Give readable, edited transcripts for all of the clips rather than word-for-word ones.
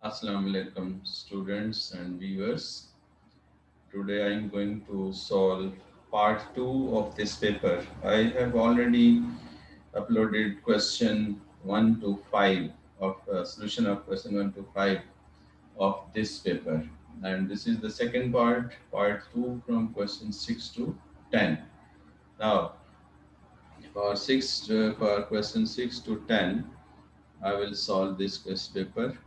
Assalamu alaikum students and viewers. Today I am going to solve part 2 of this paper. I have already uploaded question 1 to 5 of solution of question 1 to 5 of this paper. And this is the second part 2 from question 6 to 10. Now, for question 6 to 10, I will solve this question paper.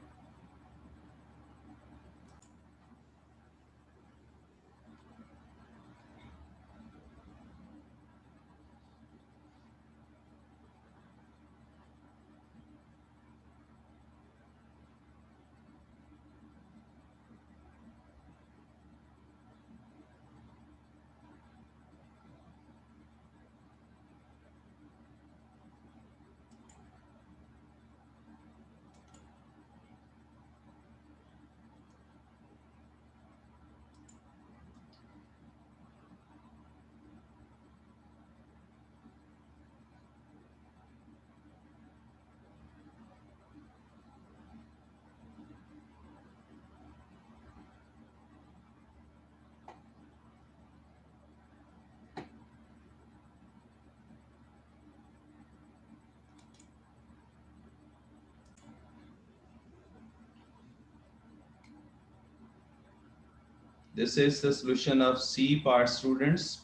This is the solution of C part, students.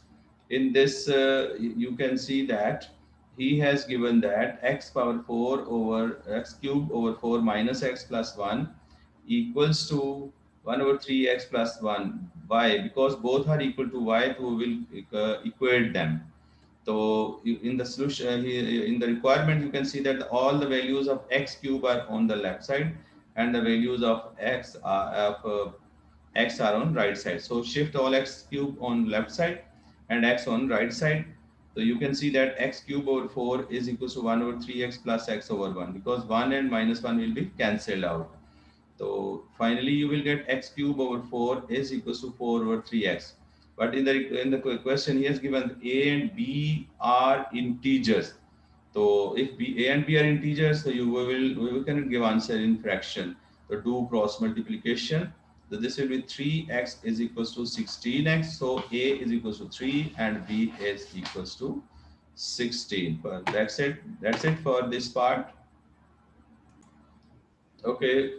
In this, you can see that he has given that x power 4 over x cube over 4 minus x plus 1 equals to 1 over 3x plus 1. Why? Because both are equal to y, so we will equate them. So in the solution, in the requirement, you can see that all the values of x cube are on the left side and the values of x are on right side. So shift all x cube on left side and x on right side. So you can see that x cube over 4 is equals to 1 over 3x plus x over 1 because 1 and minus 1 will be cancelled out. So finally you will get x cube over 4 is equals to 4 over 3x. But in the question he has given a and b are integers. So if a and b are integers, so we can give answer in fraction. So do cross multiplication. So this will be 3x is equals to 16x. So a is equals to 3 and b is equals to 16. But that's it. That's it for this part. Okay.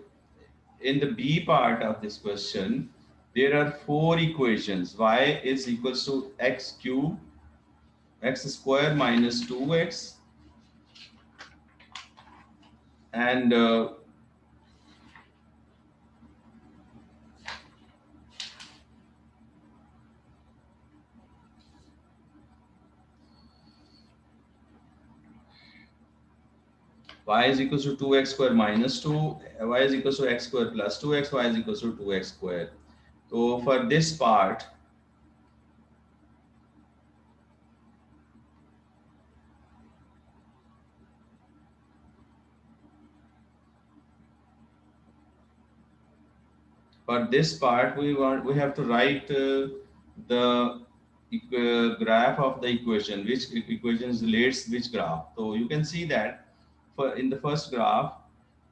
In the B part of this question, there are four equations. Y is equals to x cube, x square minus 2x, and y is equals to 2x square minus 2, y is equals to x square plus 2x, y is equals to 2x square. So for this part, we have to write the graph of the equation, which equation relates which graph. So you can see that for in the first graph,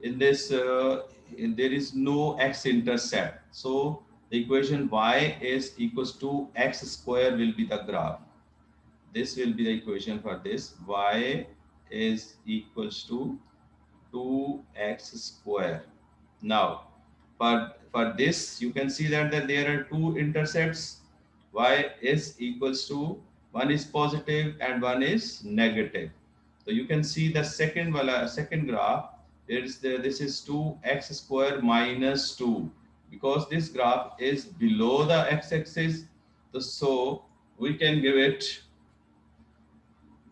in this there is no x-intercept. So the equation y is equals to x square will be the graph. This will be the equation for this. Y is equals to 2x square. Now, for this, you can see that there are two intercepts. Y is equals to, one is positive and one is negative. So you can see the second graph. This is 2x square minus 2 because this graph is below the x-axis. So we can give it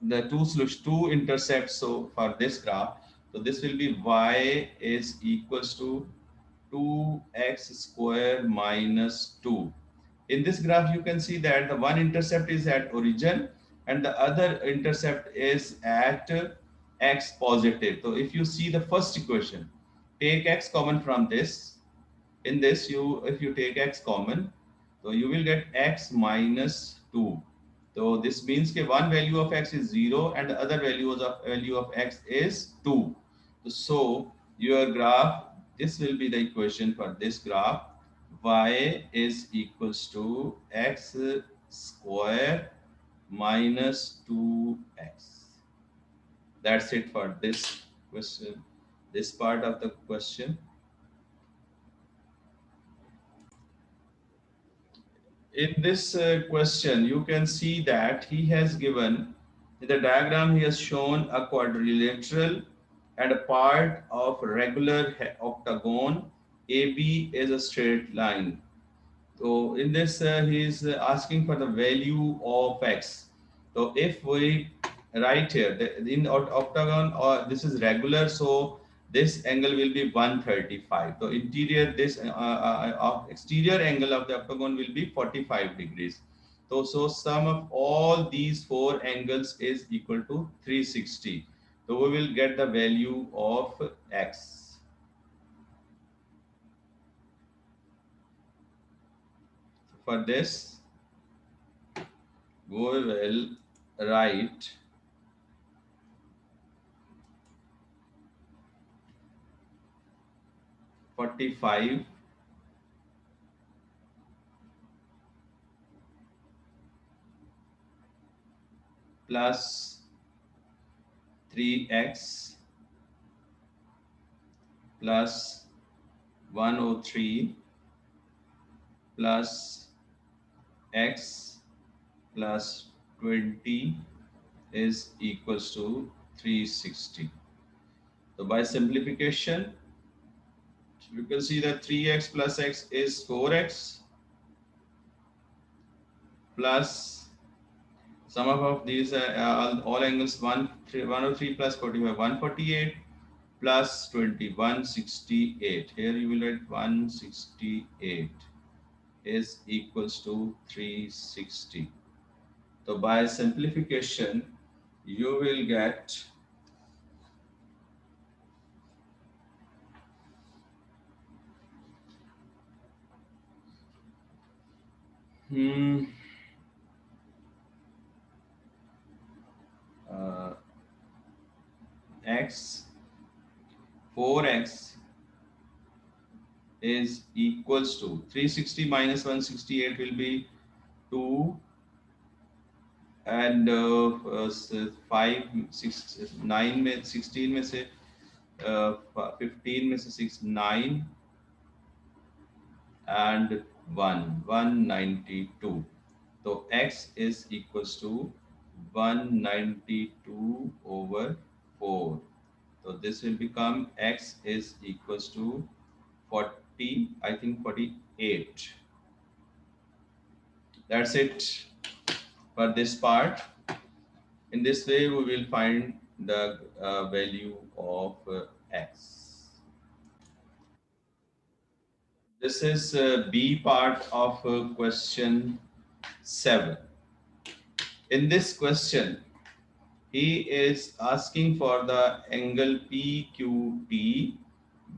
the two intercepts. So for this graph, so this will be y is equals to 2x square minus 2. In this graph, you can see that the one intercept is at origin and the other intercept is at x positive. So if you see the first equation, take x common from this. In this, if you take x common, so you will get x minus 2. So this means that one value of x is 0 and the other value of x is 2. So your graph this will be the equation for this graph. Y is equals to x square minus 2x. That's it for this question, this part of the question. In this question, you can see that he has given, in the diagram, he has shown a quadrilateral and a part of regular octagon. AB is a straight line. So in this, he is asking for the value of x. So if we write here, in octagon, or this is regular, so this angle will be 135. So interior, this exterior angle of the octagon will be 45 degrees. So sum of all these four angles is equal to 360. So we will get the value of x. For this, we will write 45 plus 3x plus 103 plus x plus 20 is equals to 360. So by simplification, you can see that 3x plus x is 4x plus sum of these all angles 103 plus 45 148 plus 20 168. Here you will write 168 is equals to 360. So by simplification, you will get uh, x 4x is equals to 360 minus 168 will be 2, and 5 6 9 में 16 में से 15 में से 6 9 and 192. So x is equals to 192 over 4. So this will become x is equals to 40, I think 48. That's it for this part. In this way, we will find the value of x. This is B part of question 7. In this question, he is asking for the angle PQT.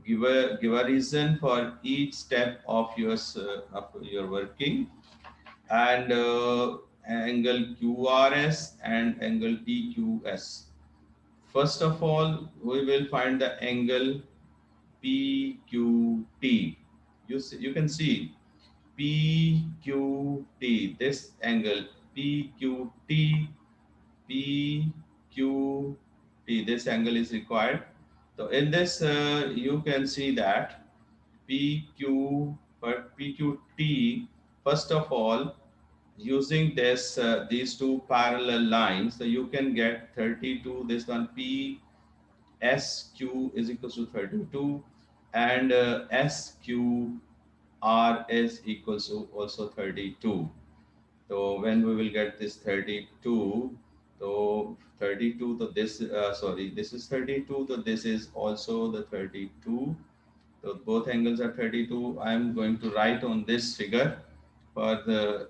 Give a reason for each step of your working, and angle QRS and angle PQS. First of all, we will find the angle PQT. You can see PQT, this angle PQT, PQT, this angle is required. So in this, you can see that PQT, first of all, using this these two parallel lines, so you can get 32. This one PSQ is equals to 32, and SQR is equals to also 32. So when we will get this 32, so 32, so this sorry, this is 32, so this is also the 32. So both angles are 32. I am going to write on this figure for the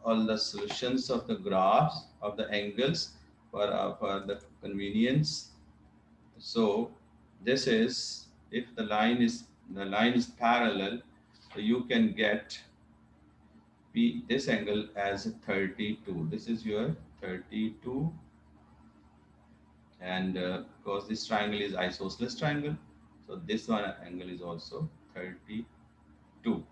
all the solutions of the graphs of the angles for the convenience. So this is, if the line is parallel, so you can get this angle as 32. This is your 32, and because this triangle is isosceles triangle, So this one angle is also 32.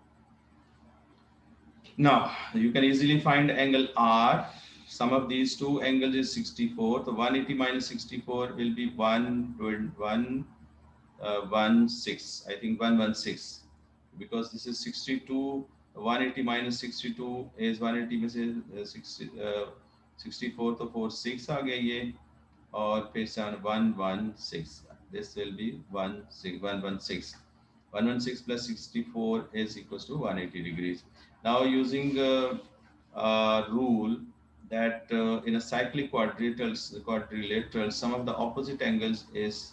Now you can easily find angle R. Sum of these two angles is 64. So 180 minus 64 will be 116. I think 116, because this is 62. 180 minus 62 is 180 में से 64 तो 4 6 आ गया ये, और फिर 116. This will be 116. 116 plus 64 is equals to 180 degrees. Now using rule that in a cyclic quadrilateral, sum of the opposite angles is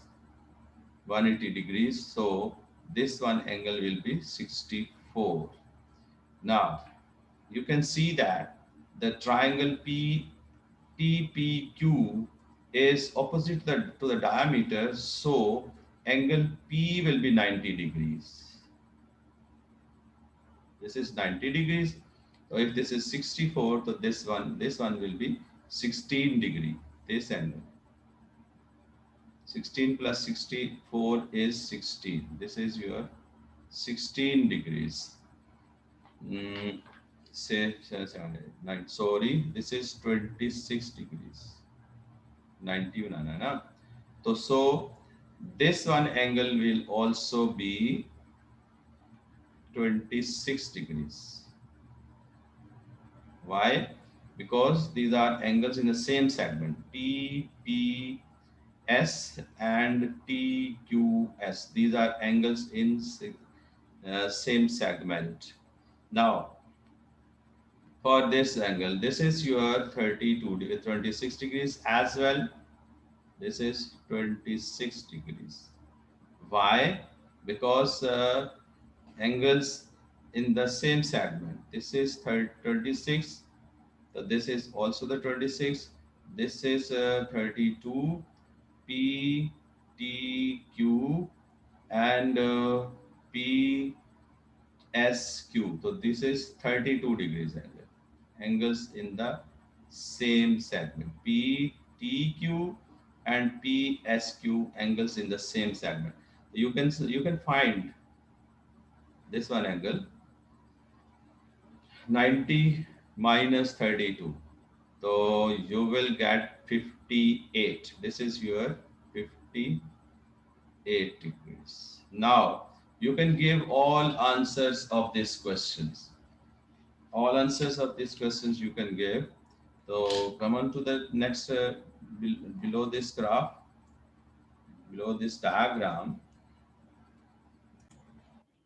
180 degrees. So this one angle will be 64. Now you can see that the triangle PTPQ is opposite to the diameter, so angle P will be 90 degrees. This is 90 degrees. So if this is 64, so this one will be 16 degree. This angle. 16 plus 64 is 16. This is your 16 degrees. Say 9. Sorry, this is 26 degrees. 91 है ना? So this one angle will also be 26 degrees. Why? Because these are angles in the same segment, TPS and TQS. These are angles in same segment. Now, for this angle, this is your 26 degrees as well. This is 26 degrees. Why? Because angles in the same segment. This is 26. So this is also the 26. This is 32 P T Q and P S Q. So this is 32 degrees angle. Angles in the same segment. P T Q and P S Q angles in the same segment. You can find this one angle 90 minus 32. So you will get 58. This is your 58 degrees. Now you can give all answers of these questions. All answers of these questions you can give. So come on to the next below this graph, below this diagram.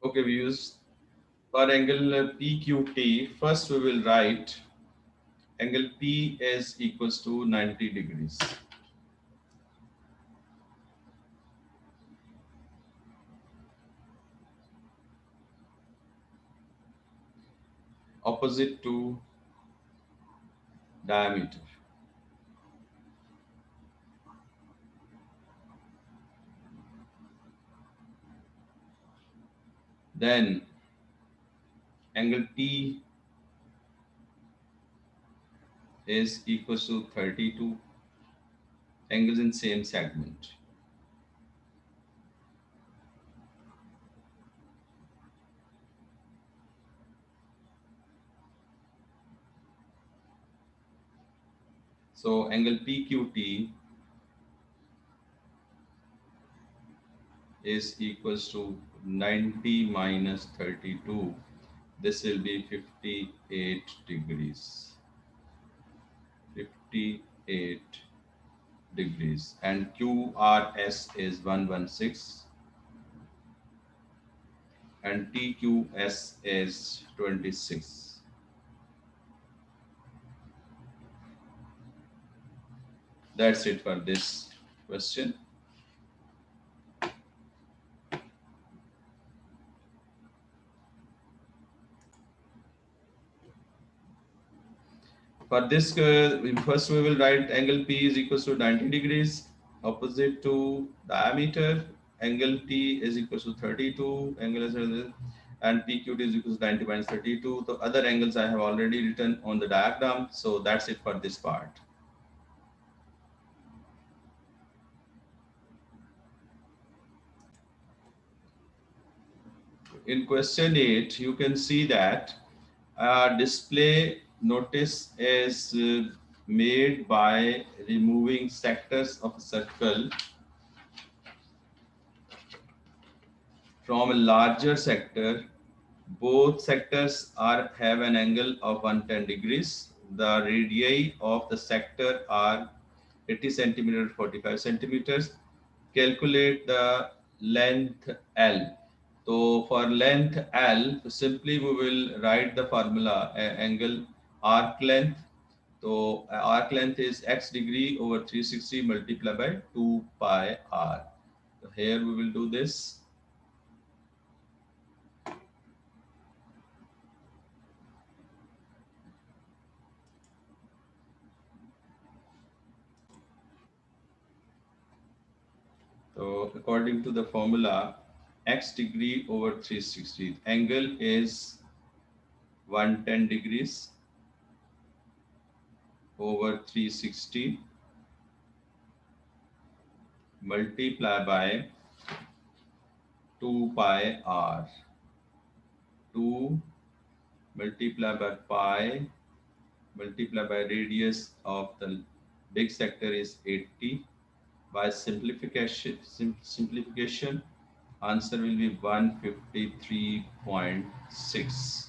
Okay, we use for angle PQT. First we will write angle P is equals to 90 degrees. Opposite to diameter. Then angle P is equals to 32, angles in same segment. So angle PQT is equals to 90 minus 32. This will be 58 degrees. 58 degrees. And QRS is 116 and TQS is 26. That's it for this question. For this, first we will write angle P is equals to 90 degrees, opposite to diameter. Angle T is equals to 32, angle is, and PQT is equals to 90 minus 32. The other angles I have already written on the diagram. So that's it for this part. in question 8, you can see that display notice is made by removing sectors of a circle from a larger sector. Both sectors have an angle of 110 degrees. The radii of the sector are 80 centimeter, 45 centimeters. Calculate the length L. So for length L, simply we will write the formula angle arc length. So arc length is x degree over 360 multiplied by 2 pi r. So here we will do this. So according to the formula, x degree over 360, angle is 110 degrees over 360 multiply by 2 pi r. 2 multiply by pi multiply by radius of the big sector is 80. By simplification, answer will be 153.6.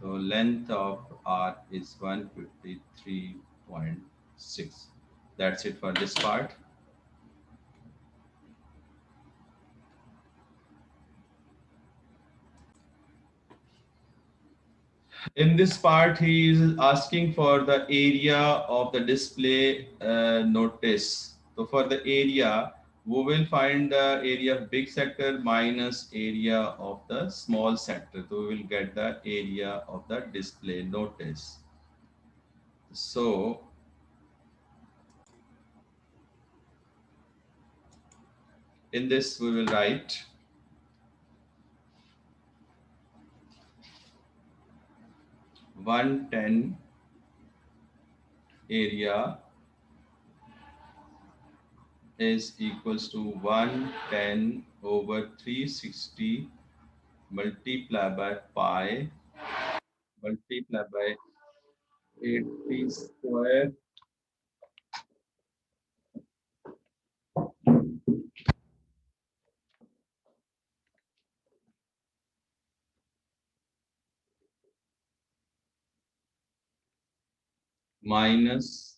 So length of R is 153.6. That's it for this part. In this part, he is asking for the area of the display notice. So for the area, we will find the area of big sector minus area of the small sector. So we will get the area of the display notice. So in this, we will write 110 area is equals to 110 over 360 multiplied by pi multiplied by 80 square minus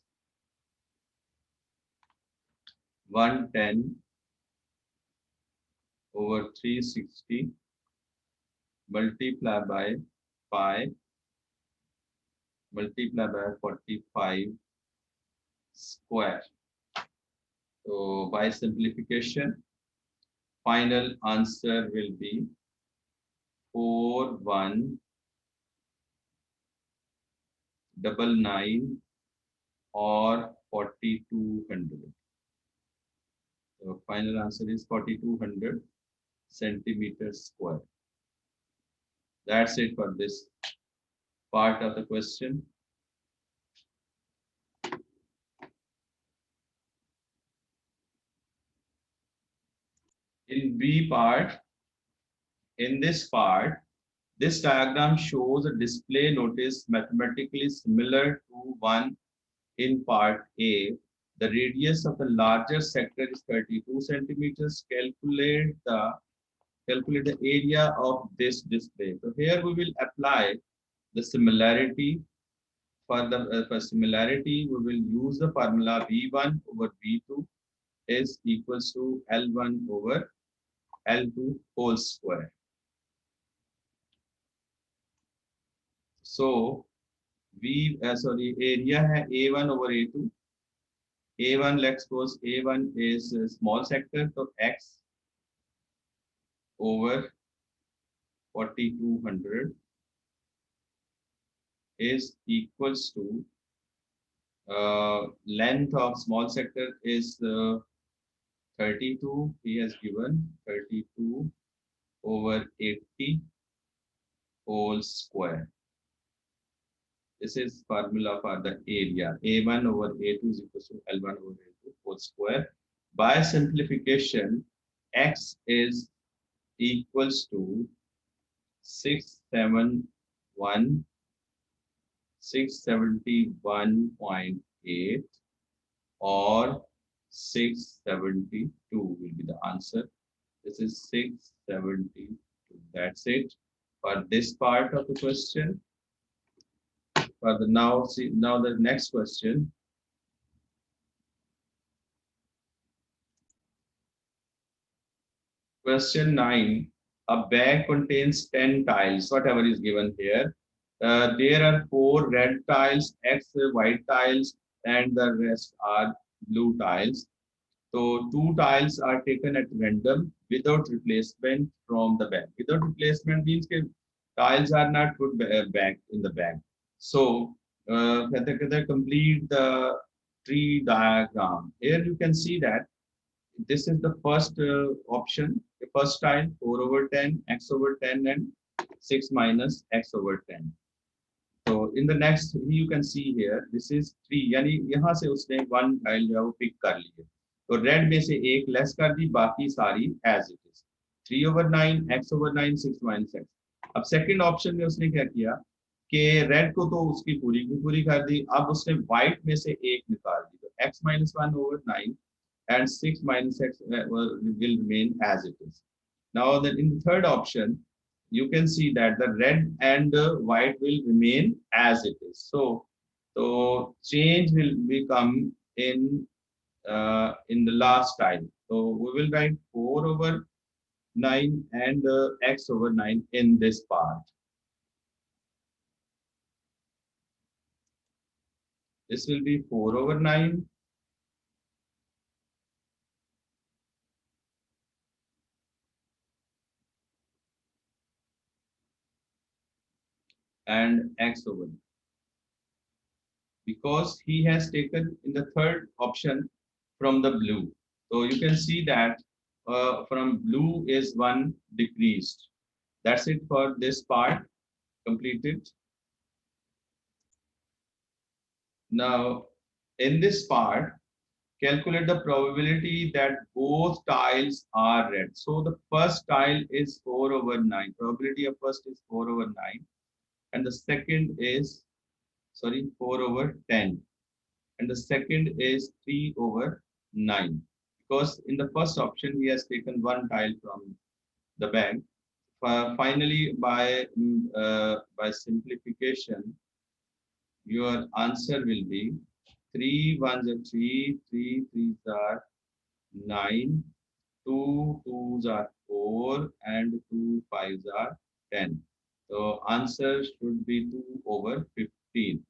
110 over 360 multiplied by pi multiplied by 45 square. So by simplification, final answer will be 4199 or 4200. So final answer is 4200 centimeters square. That's it for this part of the question. In B part, in this part, this diagram shows a display notice mathematically similar to one in part A. The radius of the larger sector is 32 centimeters. Calculate the area of this display. So here we will apply the similarity. For similarity, we will use the formula V1 over V2 is equals to L1 over L2 whole square. So area है A1 over A2. A1 let's suppose A1 is a small sector, so X over 4200 is equals to length of small sector is 32. He has given 32 over 80 whole square. This is formula for the area. A1 over A2 is equal to L1 over A2 whole square. By simplification, X is equals to 671 671.8 or 672 will be the answer. This is 672. That's it for this part of the question. For the now, see now the next question. Question 9. A bag contains 10 tiles, whatever is given here. There are 4 red tiles, X white tiles, and the rest are blue tiles. So 2 tiles are taken at random without replacement from the bag. Without replacement means that tiles are not put back in the bag. So complete the tree diagram. Here you can see that this is the first option, the first tile 4 over 10, x over 10 and 6 minus x over 10. So in the next you can see here this is 3 यानी यहाँ से उसने one tile जो है वो pick कर ली है तो red में से एक less कर दी बाकी सारी as it is 3 over 9 x over 9 6 minus x अब second option में उसने क्या किया कि red को तो उसकी पूरी की पूरी कर दी अब उसने white में से एक निकाल दी तो x minus 1 over 9 and 6 minus x will remain as it is. Now then in the third option, you can see that the red and white will remain as it is. So change will become in the last time. So we will write 4 over 9 and x over 9 in this part. This will be 4 over 9 and x over 9. Because he has taken in the third option from the blue. So you can see that from blue is 1 decreased. That's it for this part completed. Now in this part, calculate the probability that both tiles are red. So the first tile is 4 over 9. Probability of first is 4 over 9. And the second is, 4 over 10. And the second is 3 over 9 because in the first option he has taken one tile from the bag. Finally, by simplification, your answer will be 3 ones are 3, 3 threes are 9, 2 twos are 4, and 2 fives are 10. So answer should be 2 over 15.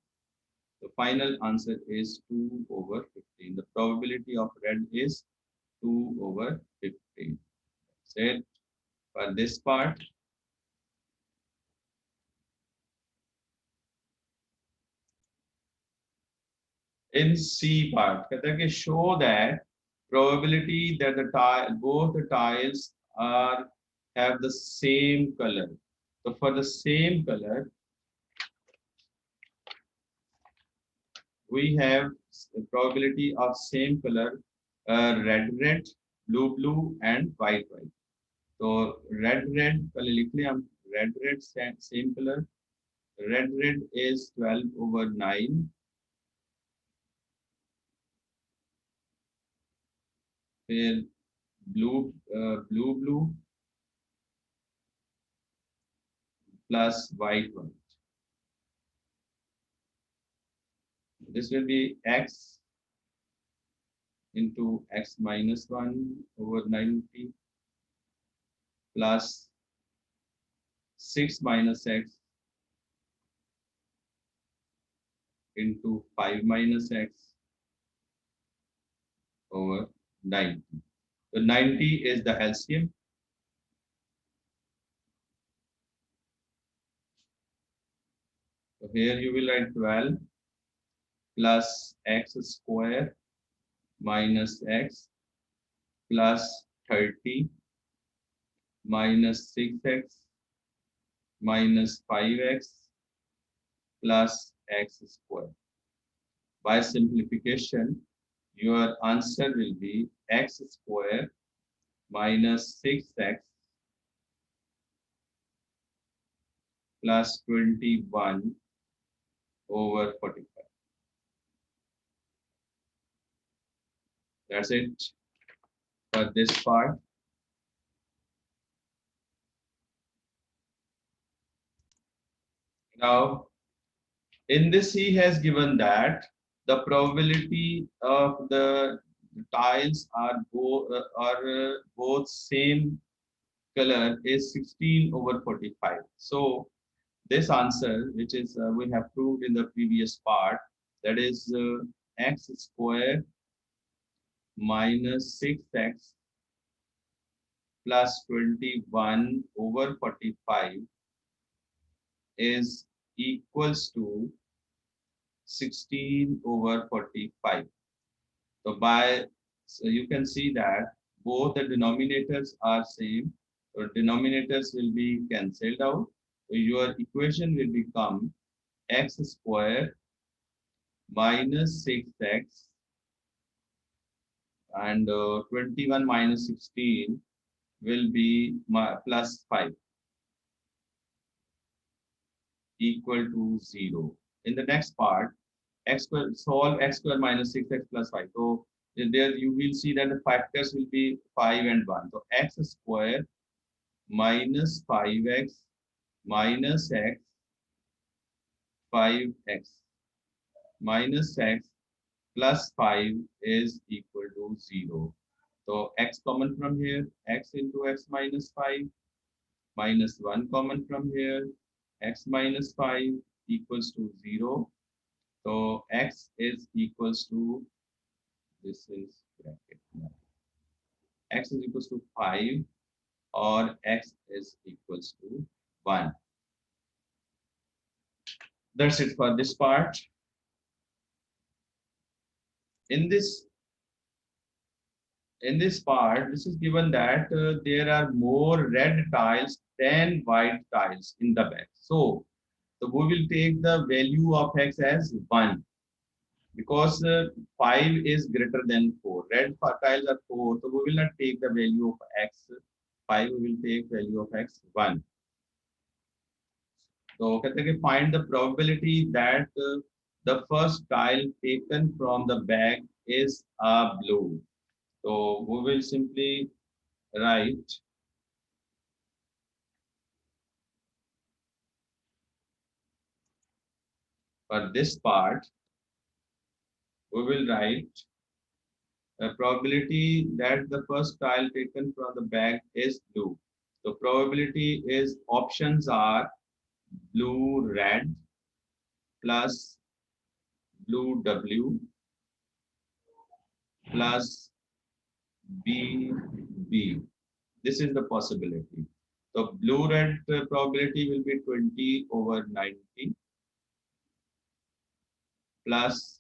The final answer is 2 over 15. The probability of red is 2 over 15. That's it for this part. In C part, कहता है कि show that probability that both the tiles are have the same color. So for the same color, we have the probability of same color red red, blue blue, and white white. तो red red पहले लिख लें हम red red same color red red is 12 over 9 फिर blue blue blue plus white white. This will be x into x minus 1 over 90 plus 6 minus x into 5 minus x over 90. So 90 is the LCM. So here you will write 12 plus x square minus x plus 30 minus 6x minus 5x plus x square. By simplification, your answer will be x square minus 6x plus 21 over 45. That's it for this part. Now, in this, he has given that the probability of the tiles are both same color is 16 over 45. So this answer, which is we have proved in the previous part, that is x square minus 6x plus 21 over 45 is equals to 16 over 45. So you can see that both the denominators are same. So denominators will be cancelled out. So your equation will become x square minus 6x and 21 minus 16 will be plus 5 equal to 0. In the next part, x square solve x square minus 6x plus 5. So there you will see that the factors will be 5 and 1. So x square minus 5x minus x 5x minus x plus 5 is equal to 0. So x common from here, x into x minus 5 minus 1 common from here, x minus 5 equals to 0. So x is equals to, this is bracket, x is equals to 5 or x is equals to 1. That's it for this part. In this in this part, this is given that there are more red tiles than white tiles in the bag. So we will take the value of x as 1 because 5 is greater than 4. Red tiles are 4, so we will not take the value of x 5, we will take value of x 1. So कहते हैं कि find the probability that the first tile taken from the bag is a blue. So we will simply write for this part, we will write a probability that the first tile taken from the bag is blue. So probability is options are blue red plus blue W plus B B. This is the possibility. So blue red probability will be 20 over 90 plus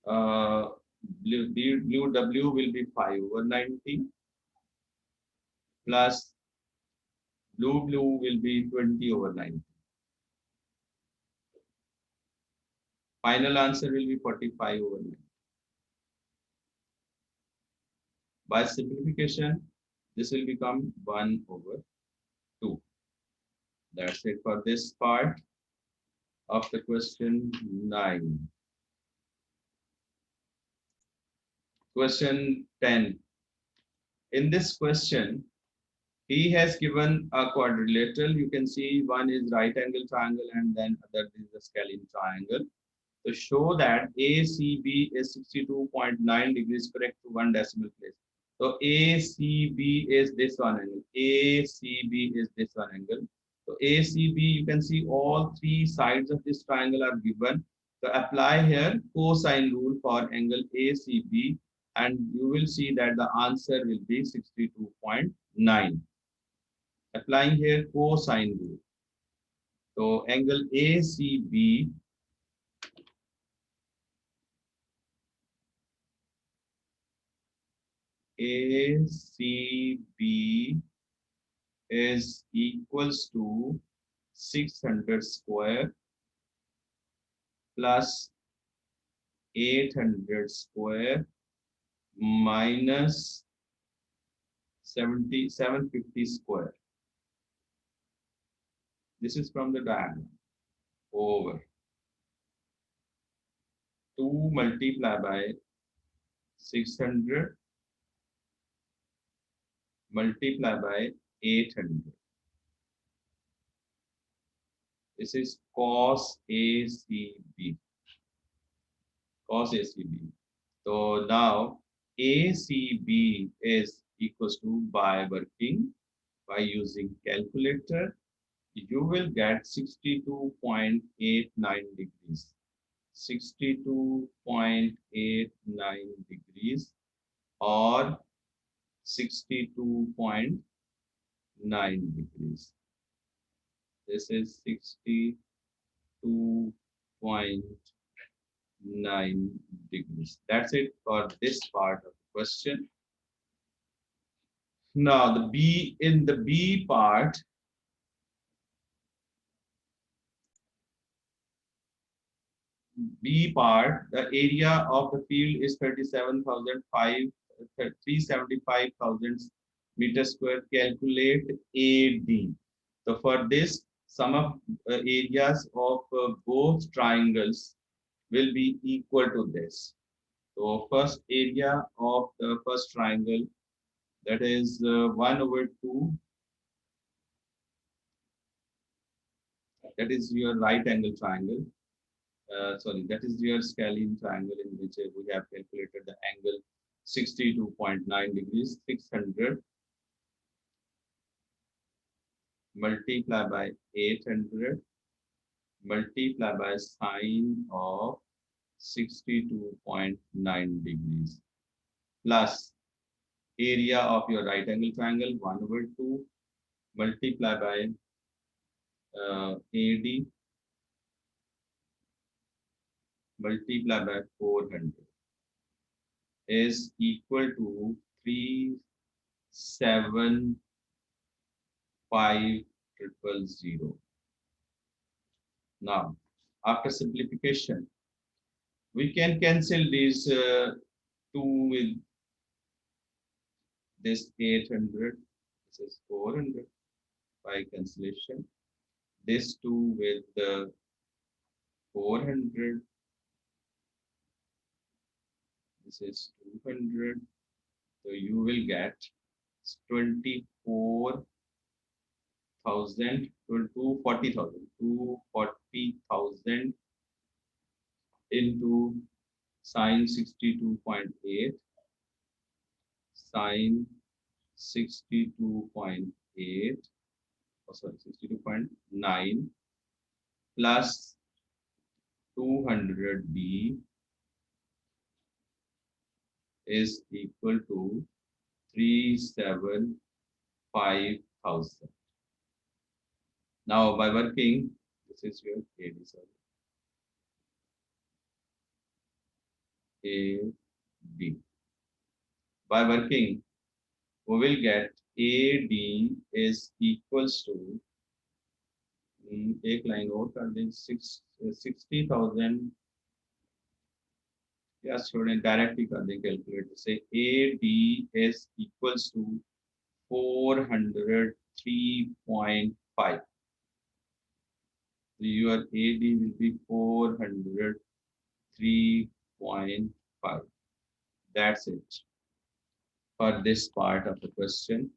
blue W will be 5 over 90 plus blue will be 20 over 90. Final answer will be 45 over 90. By simplification, this will become 1 over 2. That's it for this part of the question 9. Question 10. In this question, he has given a quadrilateral. You can see one is right angle triangle and then other is the scalene triangle. To show that ACB is 62.9 degrees correct to 1 decimal place. So ACB is this one angle. ACB is this one angle. So ACB, you can see all three sides of this triangle are given. So apply here cosine rule for angle ACB and you will see that the answer will be 62.9. Applying here cosine rule. So angle ACB ACB is equals to 600 square plus 800 square minus 750 square. This is from the diagram. Over 2 multiplied by 600 multiplied by 800. This is cos ACB. Cos ACB. So now ACB is equals to, by working by using calculator, you will get 62.89 degrees. 62.89 degrees or 62.9 degrees. This is 62.9 degrees. That's it for this part of the question. Now the B, in the B part, the area of the field is 375,000 meters square. Calculate AD. So for this, sum of areas of both triangles will be equal to this. So first area of the first triangle, that is 1/2. That is your right angle triangle. Sorry, that is your scalene triangle in which we have calculated the angle 62.9 degrees. 600 multiplied by 800 multiplied by sine of 62.9 degrees plus area of your right angle triangle 1/2 multiplied by AD multiplied by 400 is equal to 375,000. Now, after simplification, we can cancel these 2 with this 800. This is 400 by cancellation. This 2 with the 400. This is 200. So you will get 24,000 to 240,000 into sine 62.8 sine 62.8, oh sorry, 62.9 plus 200b is equal to 375,000. Now by working, this is your AD, sorry, AD. By working, we will get AD is equals to, एक line और कर दें, 60,000, या छोड़ें, direct ही कर दें calculator से. AD is equals to 403.5. So your AD will be 403.5. That's it for this part of the question.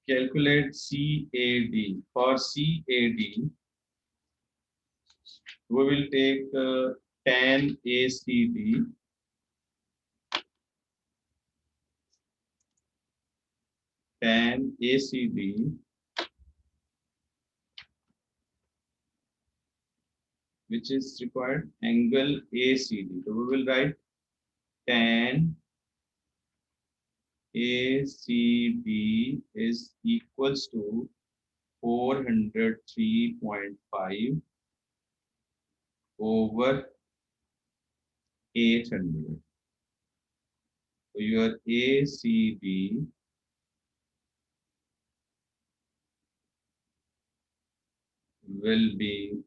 Calculate CAD. For CAD, we will take tan ACD which is required, angle ACD. So we will write tan ACD is equals to 403.5 over 800. So your ACD will be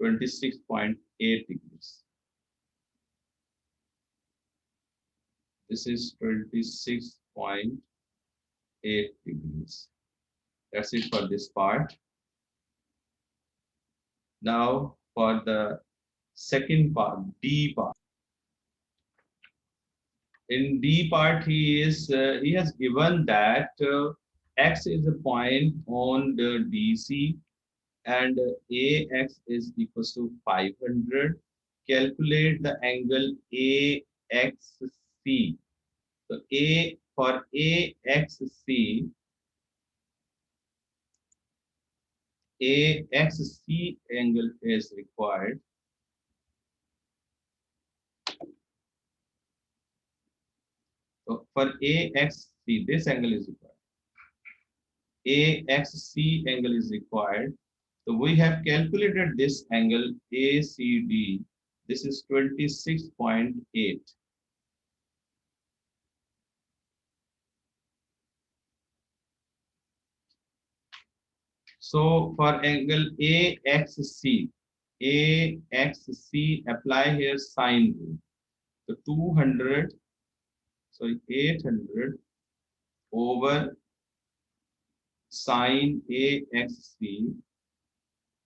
26.8 degrees. This is 26.8 degrees. That's it for this part. Now for the second part, D part. In D part, he has given that x is a point on the DC and AX is equals to 500. Calculate the angle AXC. So AXC, AXC angle is required. So for AXC, this angle is required. AXC angle is required. So we have calculated this angle ACD. This is 26.8. So for angle AXC, apply here sine rule. So 200, sorry, 800 over sine AXC,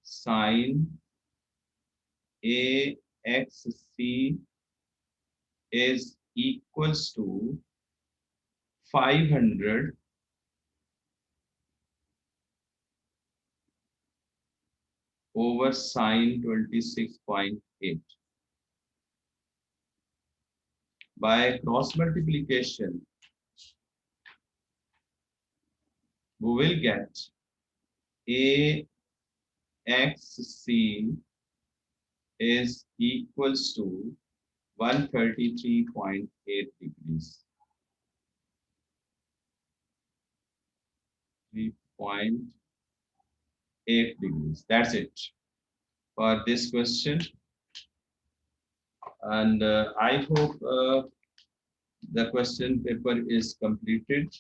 sine AXC is equals to 500 over sine 26.8. By cross multiplication, we will get AXC is equals to 133.8 degrees. 3.8 degrees. That's it for this question. And I hope the question paper is completed.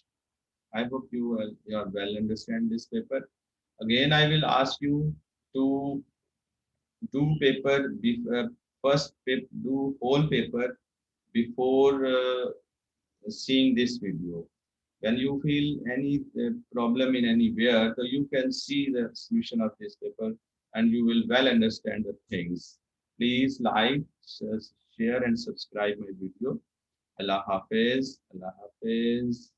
I hope you are well understand this paper. Again, I will ask you to do paper first do whole paper before seeing this video. When you feel any problem in anywhere, so you can see the solution of this paper and you will well understand the things. Please like, share and subscribe my video. Allah Hafiz. Allah Hafiz.